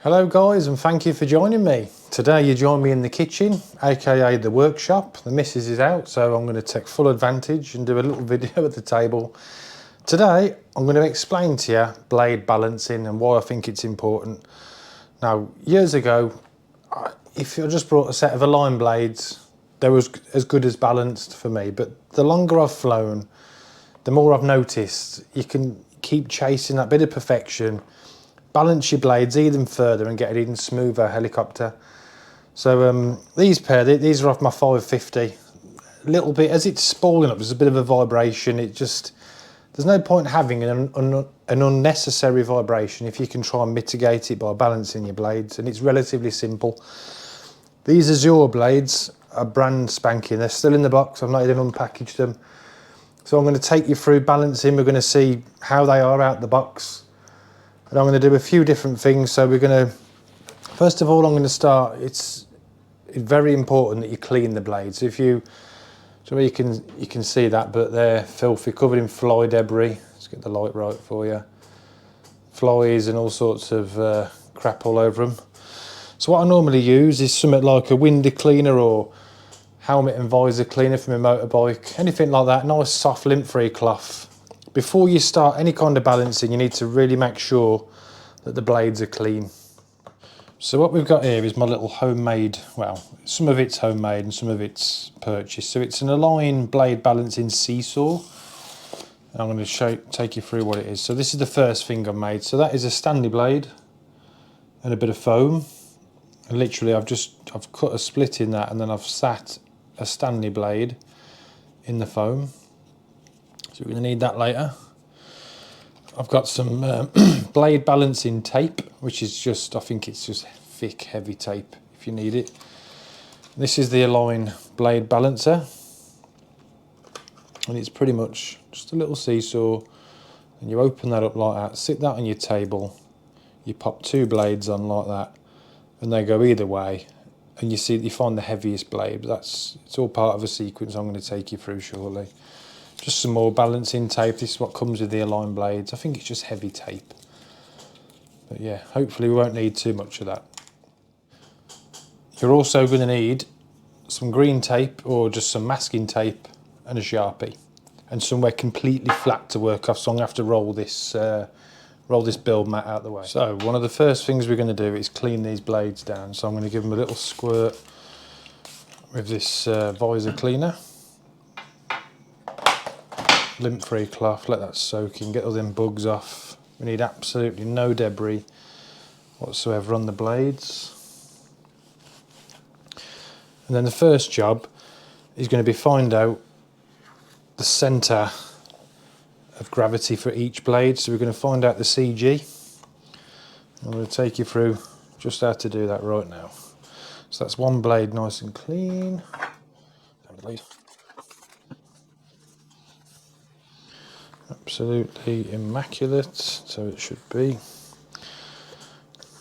Hello guys, and thank you for joining me. Today you join me in the kitchen, aka the workshop. The missus is out, so I'm going to take full advantage and do a little video at the table. Today I'm going to explain to you blade balancing and why I think it's important. Now, years ago, if I just brought a set of align blades, they were as good as balanced for me, but the longer I've flown, the more I've noticed you can keep chasing that bit of perfection, balance your blades even further and get an even smoother helicopter. So these are off my 550. A little bit, as it's spooling up, there's a bit of a vibration. There's no point having an unnecessary vibration if you can try and mitigate it by balancing your blades, and it's relatively simple. These Azure blades are brand spanking. They're still in the box. I've not even unpackaged them. So I'm going to take you through balancing. We're going to see how they are out the box. And I'm going to do a few different things. So first of all, I'm going to start, it's very important that you clean the blades. So you can see that, but they're filthy, covered in fly debris. Let's get the light right for you. Flies and all sorts of crap all over them. So what I normally use is something like a window cleaner or helmet and visor cleaner from a motorbike, anything like that, nice soft lint-free cloth. Before you start any kind of balancing, you need to really make sure that the blades are clean. So what we've got here is my little homemade, well, some of it's homemade and some of it's purchased. So it's an Align blade balancing seesaw. I'm going to take you through what it is. So this is the first thing I've made. So that is a Stanley blade and a bit of foam. And literally I've cut a split in that, and then I've sat a Stanley blade in the foam. So we're going to need that later. I've got some blade balancing tape, which is I think it's just thick, heavy tape if you need it. This is the Align blade balancer. And it's pretty much just a little seesaw. And you open that up like that, sit that on your table. You pop two blades on like that, and they go either way. And you find the heaviest blade. But it's all part of a sequence I'm going to take you through shortly. Just some more balancing tape. This is what comes with the Align blades. I think it's just heavy tape. But yeah, hopefully we won't need too much of that. You're also going to need some green tape or just some masking tape and a Sharpie. And somewhere completely flat to work off, so I'm going to have to roll this build mat out the way. So one of the first things we're going to do is clean these blades down. So I'm going to give them a little squirt with this visor cleaner. Lint-free cloth, let that soak in, get all them bugs off. We need absolutely no debris whatsoever on the blades. And then the first job is going to be find out the centre of gravity for each blade. So we're going to find out the CG. I'm going to take you through just how to do that right now. So that's one blade nice and clean. Absolutely immaculate, so it should be.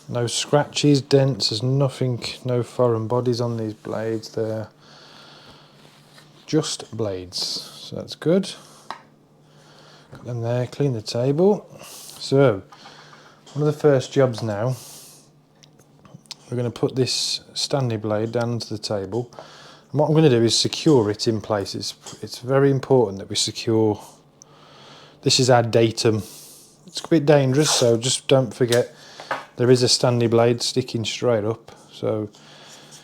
No scratches, dents, there's nothing, no foreign bodies on these blades. They're just blades, so that's good. Got them there, clean the table. So, one of the first jobs now, we're going to put this Stanley blade down to the table. And what I'm going to do is secure it in place. It's very important that we secure. This is our datum. It's a bit dangerous, so just don't forget there is a Stanley blade sticking straight up. So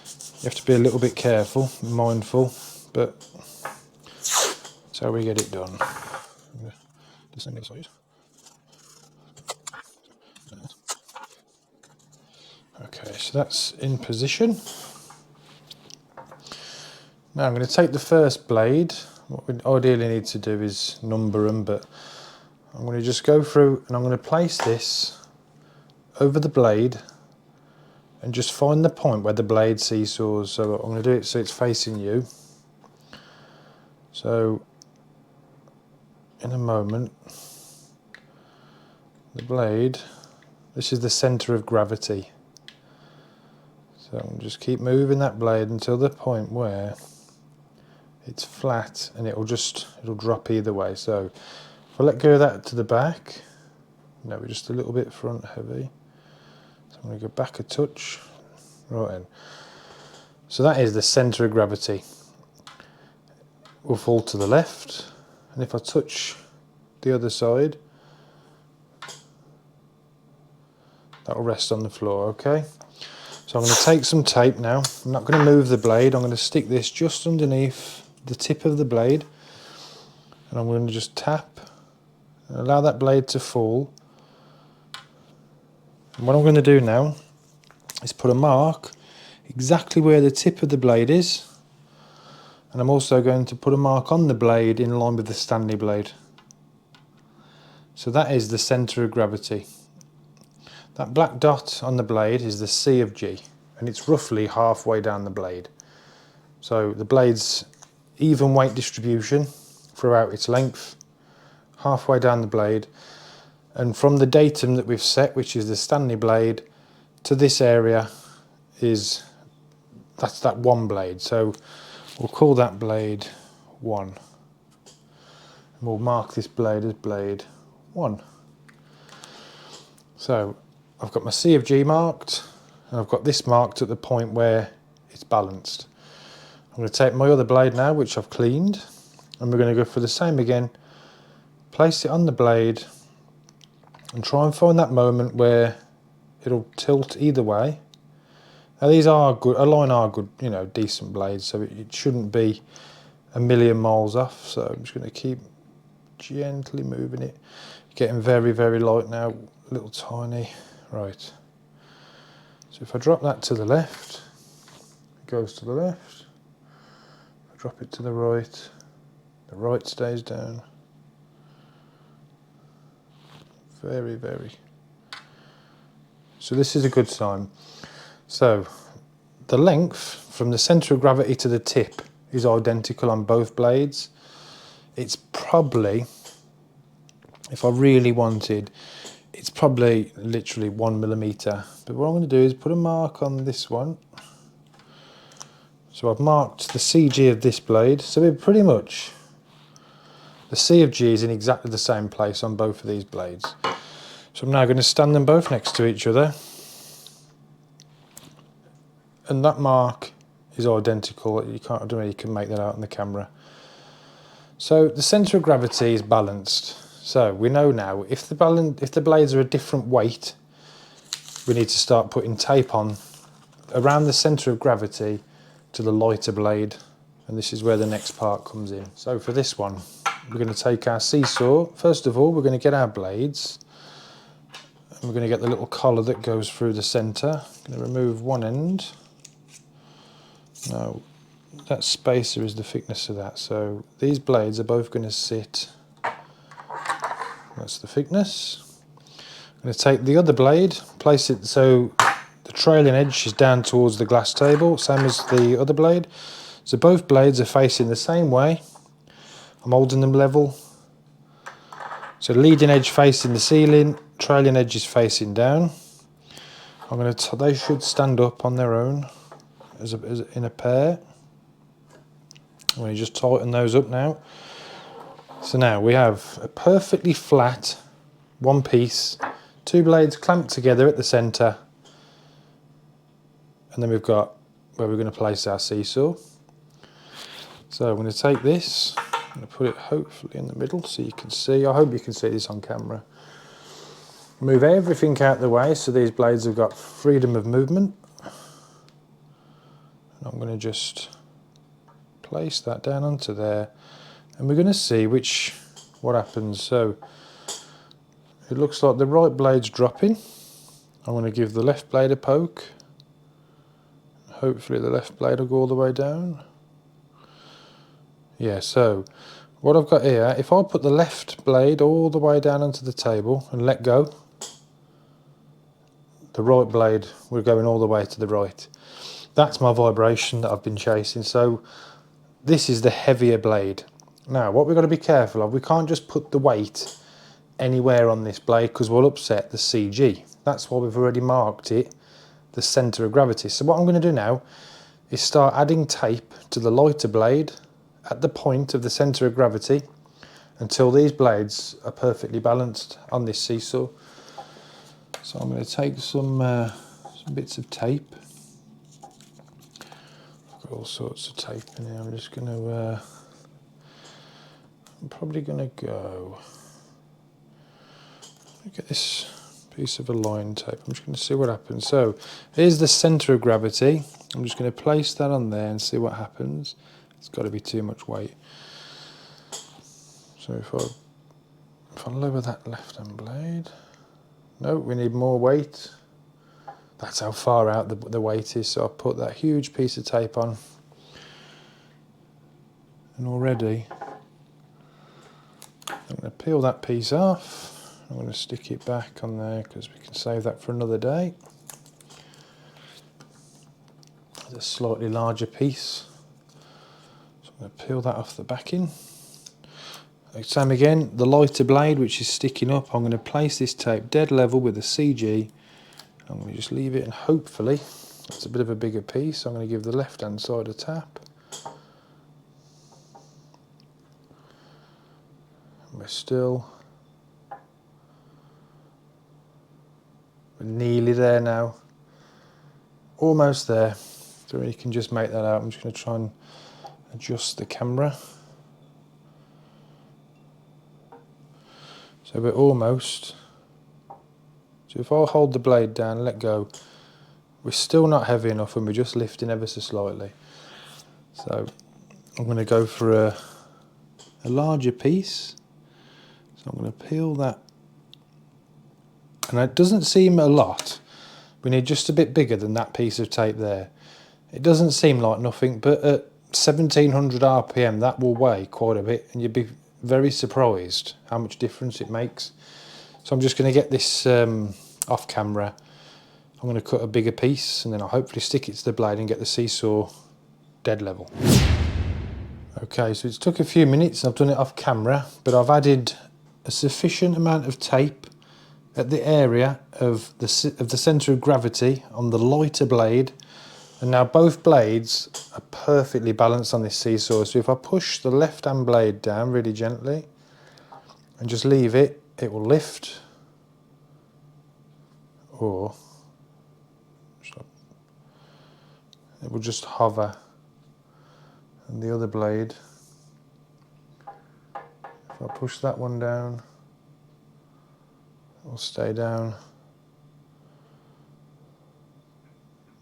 you have to be a little bit careful, mindful, but that's how we get it done. Okay, so that's in position. Now I'm going to take the first blade. What we ideally need to do is number them, but I'm going to just go through and I'm going to place this over the blade and just find the point where the blade seesaws. So I'm going to do it so it's facing you. So in a moment, the blade, this is the centre of gravity. So I'm just keep moving that blade until the point where it's flat, and it'll drop either way. So if I let go of that to the back, no, we're just a little bit front heavy. So I'm I'm going to go back a touch, right in. So that is the centre of gravity. Will fall to the left, and if I touch the other side, that will rest on the floor, okay? So I'm going to take some tape now. I'm not going to move the blade, I'm going to stick this just underneath the tip of the blade, and I'm going to just tap and allow that blade to fall. And what I'm going to do now is put a mark exactly where the tip of the blade is, and I'm also going to put a mark on the blade in line with the Stanley blade. So that is the centre of gravity. That black dot on the blade is the C of G, and it's roughly halfway down the blade. So the blade's even weight distribution throughout its length, halfway down the blade, and from the datum that we've set, which is the Stanley blade, to this area that's that one blade. So we'll call that blade 1. And we'll mark this blade as blade 1. So I've got my C of G marked, and I've got this marked at the point where it's balanced. I'm going to take my other blade now, which I've cleaned, and we're going to go for the same again. Place it on the blade and try and find that moment where it'll tilt either way. Now these are good, Align are good, you know, decent blades, so it shouldn't be a million miles off. So I'm just going to keep gently moving it. Getting very, very light now, little tiny. Right. So if I drop that to the left, it goes to the left. If I drop it to the right stays down. Very, very. So this is a good sign. So the length from the centre of gravity to the tip is identical on both blades. It's probably, if I really wanted, it's probably literally 1 millimetre. But what I'm going to do is put a mark on this one. So I've marked the CG of this blade. So we're pretty much, the C of G is in exactly the same place on both of these blades. So I'm now going to stand them both next to each other. And that mark is identical. I don't know if you can make that out on the camera. So the centre of gravity is balanced. So we know now if the blades are a different weight, we need to start putting tape on around the centre of gravity to the lighter blade, and this is where the next part comes in. So for this one, we're going to take our seesaw. First of all, we're going to get our blades, and we're going to get the little collar that goes through the centre. I'm going to remove one end. Now that spacer is the thickness of that, so these blades are both going to sit, that's the thickness. I'm going to take the other blade, place it so the trailing edge is down towards the glass table, same as the other blade. So both blades are facing the same way. I'm holding them level. So leading edge facing the ceiling, trailing edge is facing down. They should stand up on their own as in a pair. I'm going to just tighten those up now. So now we have a perfectly flat one piece, two blades clamped together at the centre, and then we've got where we're going to place our seesaw. So I'm going to take this, I'm going to put it hopefully in the middle so you can see. I hope you can see this on camera. Move everything out of the way so these blades have got freedom of movement. And I'm going to just place that down onto there, and we're going to see what happens. So it looks like the right blade's dropping. I'm going to give the left blade a poke. Hopefully the left blade will go all the way down. Yeah, so what I've got here, if I put the left blade all the way down onto the table and let go, the right blade, we're going all the way to the right. That's my vibration that I've been chasing. So this is the heavier blade. Now what we've got to be careful of, we can't just put the weight anywhere on this blade because we'll upset the CG. That's why we've already marked it, the centre of gravity. So what I'm going to do now is start adding tape to the lighter blade at the point of the centre of gravity until these blades are perfectly balanced on this seesaw. So I'm going to take some some bits of tape. I've got all sorts of tape in here. I'm just going to, I'm probably going to go, look at this piece of align tape. I'm just going to see what happens. So here's the centre of gravity. I'm just going to place that on there and see what happens. It's got to be too much weight. So if I lower that left hand blade, no, we need more weight. That's how far out the weight is. So I'll put that huge piece of tape on, and already I'm going to peel that piece off. I'm going to stick it back on there because we can save that for another day. There's a slightly larger piece, so I'm going to peel that off the backing. Same again, the lighter blade which is sticking up, I'm going to place this tape dead level with a CG. I'm going to just leave it, and hopefully it's a bit of a bigger piece. I'm going to give the left hand side a tap. And we're nearly there now. Almost there. So you can just make that out. I'm just going to try and adjust the camera. So we're almost. So if I hold the blade down, let go, we're still not heavy enough and we're just lifting ever so slightly. So I'm going to go for a larger piece. So I'm going to peel that. And it doesn't seem a lot. We need just a bit bigger than that piece of tape there. It doesn't seem like nothing, but at 1700 RPM that will weigh quite a bit, and you'd be very surprised how much difference it makes. So I'm just going to get this off camera. I'm going to cut a bigger piece and then I'll hopefully stick it to the blade and get the seesaw dead level. Okay, so it's took a few minutes. I've done it off camera, but I've added a sufficient amount of tape at the area of the centre of gravity on the lighter blade, and now both blades are perfectly balanced on this seesaw. So if I push the left hand blade down really gently and just leave it, it will lift, or it will just hover, and the other blade, if I push that one down, it will stay down.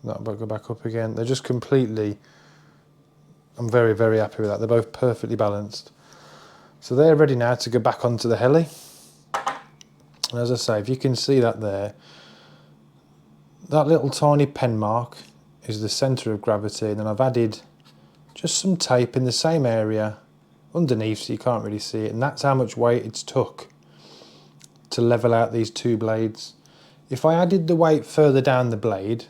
That'll go back up again. They're just completely, I'm very, very happy with that. They're both perfectly balanced. So they're ready now to go back onto the heli. And as I say, if you can see that there, that little tiny pen mark is the centre of gravity, and then I've added just some tape in the same area underneath so you can't really see it, and that's how much weight it's took to level out these two blades. If I added the weight further down the blade,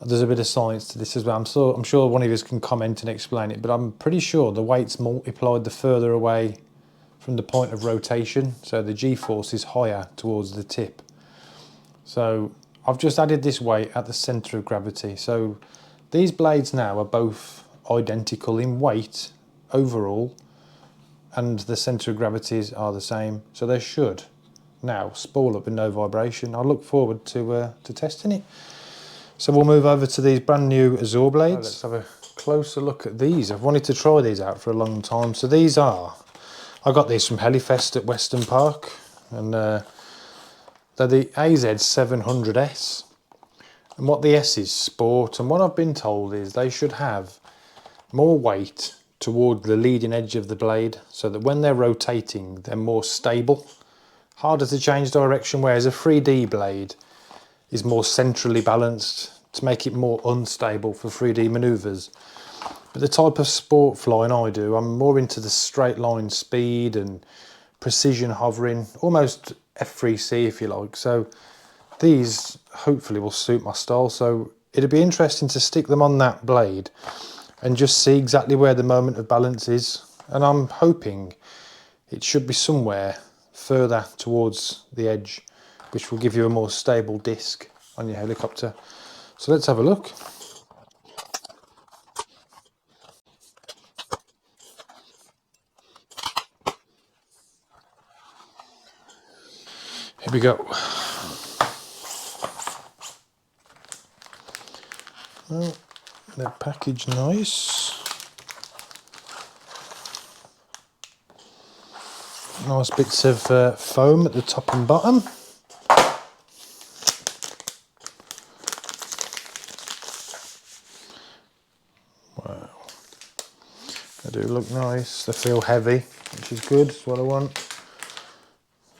there's a bit of science to this as well. I'm sure one of you can comment and explain it, but I'm pretty sure the weight's multiplied the further away from the point of rotation, so the G-force is higher towards the tip. So I've just added this weight at the centre of gravity. So these blades now are both identical in weight overall, and the centre of gravities are the same. So they should now spool up with no vibration. I look forward to testing it. So we'll move over to these brand new Azure blades. Let's have a closer look at these. I've wanted to try these out for a long time. So these are, I got these from Helifest at Weston Park, and they're the AZ700S. And what the S is, sport, and what I've been told is they should have more weight toward the leading edge of the blade so that when they're rotating they're more stable, harder to change direction, whereas a 3D blade is more centrally balanced to make it more unstable for 3D manoeuvres. But the type of sport flying I do, I'm more into the straight line speed and precision hovering, almost F3C if you like. So these hopefully will suit my style. So it'd be interesting to stick them on that blade and just see exactly where the moment of balance is. And I'm hoping it should be somewhere further towards the edge, which will give you a more stable disc on your helicopter. So let's have a look. Here we go. Well, they're packaged nice. Nice bits of foam at the top and bottom. Wow. They do look nice. They feel heavy, which is good. That's what I want.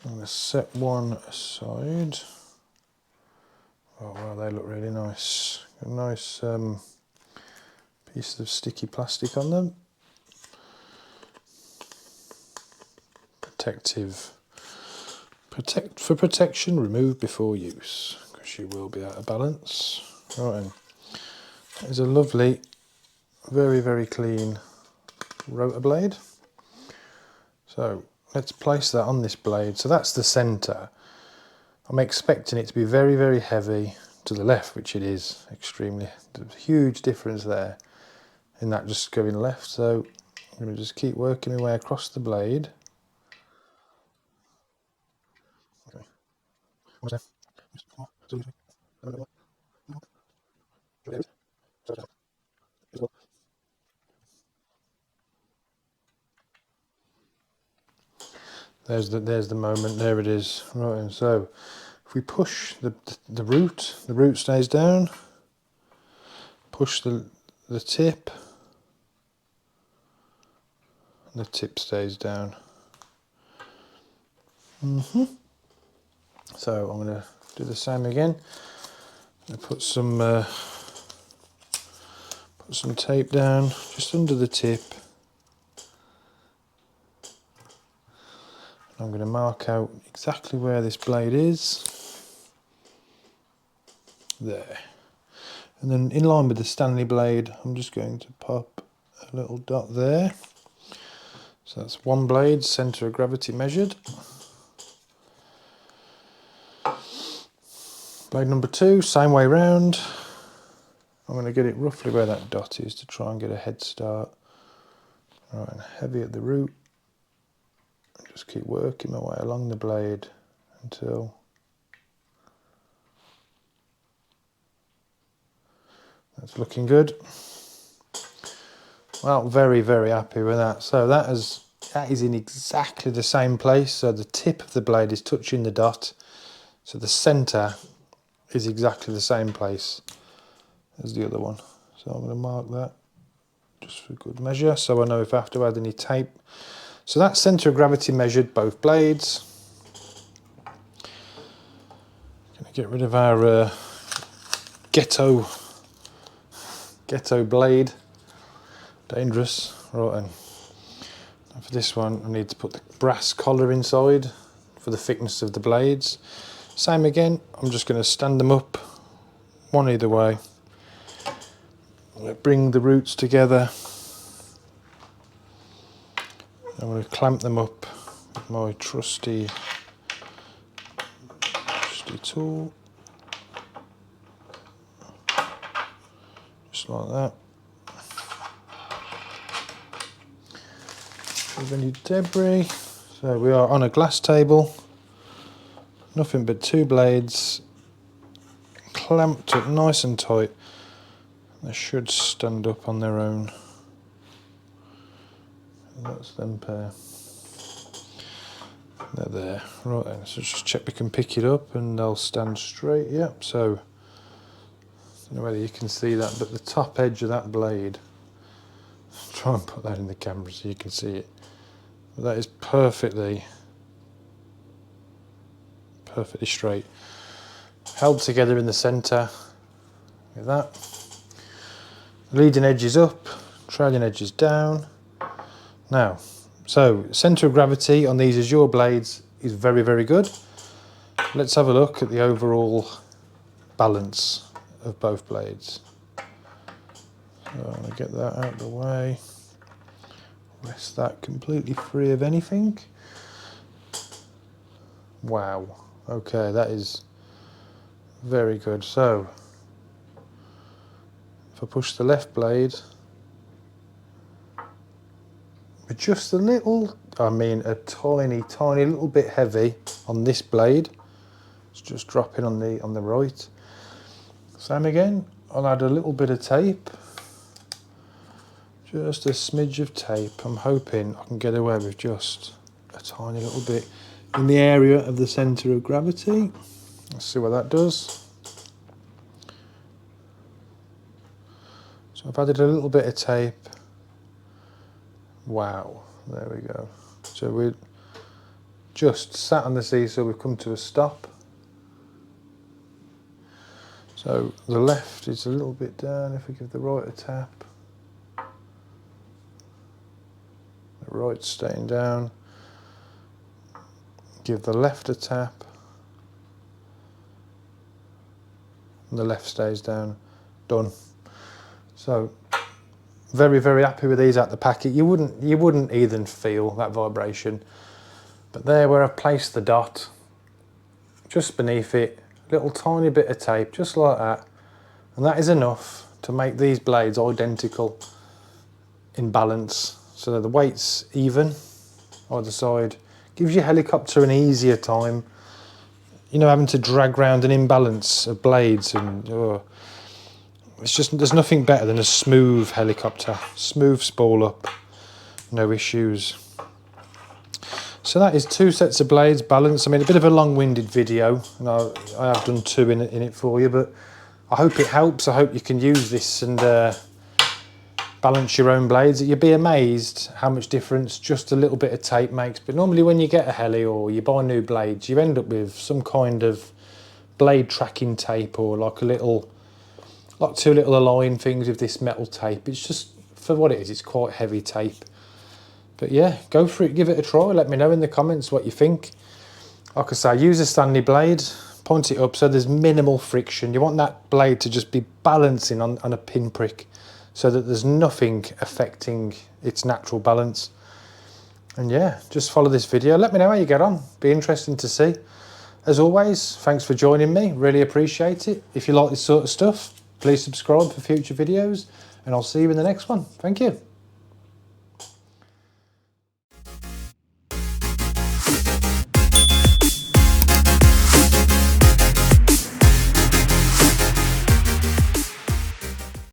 I'm going to set one aside. Oh wow, they look really nice. A nice piece of sticky plastic on them. Protective. For protection, remove before use, because you will be out of balance. Right then. There's a lovely, very, very clean rotor blade. So let's place that on this blade. So that's the centre. I'm expecting it to be very, very heavy to the left, which it is extremely. There's a huge difference there in that just going left. So I'm going to just keep working my way across the blade. Okay. There's the moment. There it is. Right, and so if we push the root stays down. Push the tip. The tip stays down. So I'm going to do the same again. I'm going to put some tape down just under the tip. I'm going to mark out exactly where this blade is. There. And then in line with the Stanley blade, I'm just going to pop a little dot there. So that's one blade, centre of gravity measured. Blade number 2, same way round. I'm going to get it roughly where that dot is to try and get a head start. Right, and heavy at the root. Just keep working my way along the blade until that's looking good. Well, very, very happy with that. So that is in exactly the same place. So the tip of the blade is touching the dot. So the centre is exactly the same place as the other one. So I'm going to mark that just for good measure, so I know if I have to add any tape. So that's centre of gravity measured, both blades. Going to get rid of our ghetto blade. Dangerous. Right then. And for this one, I need to put the brass collar inside for the thickness of the blades. Same again, I'm just going to stand them up, one either way. I'm going to bring the roots together. I'm going to clamp them up with my trusty tool. Just like that. With any debris. So we are on a glass table. Nothing but 2 blades clamped up nice and tight. They should stand up on their own. That's them pair. They're there. Right then, so just check we can pick it up and they'll stand straight. Yep, so I don't know whether you can see that, but the top edge of that blade, try and put that in the camera so you can see it. But that is perfectly straight. Held together in the centre with that. Leading edge is up, trailing edge is down. Now, so centre of gravity on these Azure blades is very, very good. Let's have a look at the overall balance of both blades. So I'm going to get that out of the way. Rest that completely free of anything. Wow. Okay, that is very good. So, if I push the left blade, but just a little, I mean a tiny little bit heavy on this blade. It's just dropping on the right. Same again, I'll add a little bit of tape. Just a smidge of tape. I'm hoping I can get away with just a tiny little bit in the area of the centre of gravity. Let's see what that does. So I've added a little bit of tape. Wow, there we go. So we just sat on the seesaw, we've come to a stop. So the left is a little bit down. If we give the right a tap, the right's staying down. Give the left a tap, and the left stays down. Done. So very, very happy with these out the packet. You wouldn't even feel that vibration. But there where I've placed the dot, just beneath it, little tiny bit of tape, just like that. And that is enough to make these blades identical in balance. So the weight's even either side. Gives your helicopter an easier time. You know, having to drag round an imbalance of blades and it's just, there's nothing better than a smooth helicopter. Smooth spool up, no issues. So that is 2 sets of blades balanced. I mean, a bit of a long-winded video, and I have done 2 in it for you, but I hope it helps. I hope you can use this and balance your own blades. You'd be amazed how much difference just a little bit of tape makes. But normally when you get a heli or you buy new blades, you end up with some kind of blade tracking tape or like a little, like 2 little align things with this metal tape. It's just, for what it is, it's quite heavy tape. But yeah, go for it, give it a try. Let me know in the comments what you think. Like I say, use a Stanley blade, point it up so there's minimal friction. You want that blade to just be balancing on a pinprick so that there's nothing affecting its natural balance. And yeah, just follow this video. Let me know how you get on. Be interesting to see. As always, thanks for joining me. Really appreciate it. If you like this sort of stuff, please subscribe for future videos, and I'll see you in the next one. Thank you.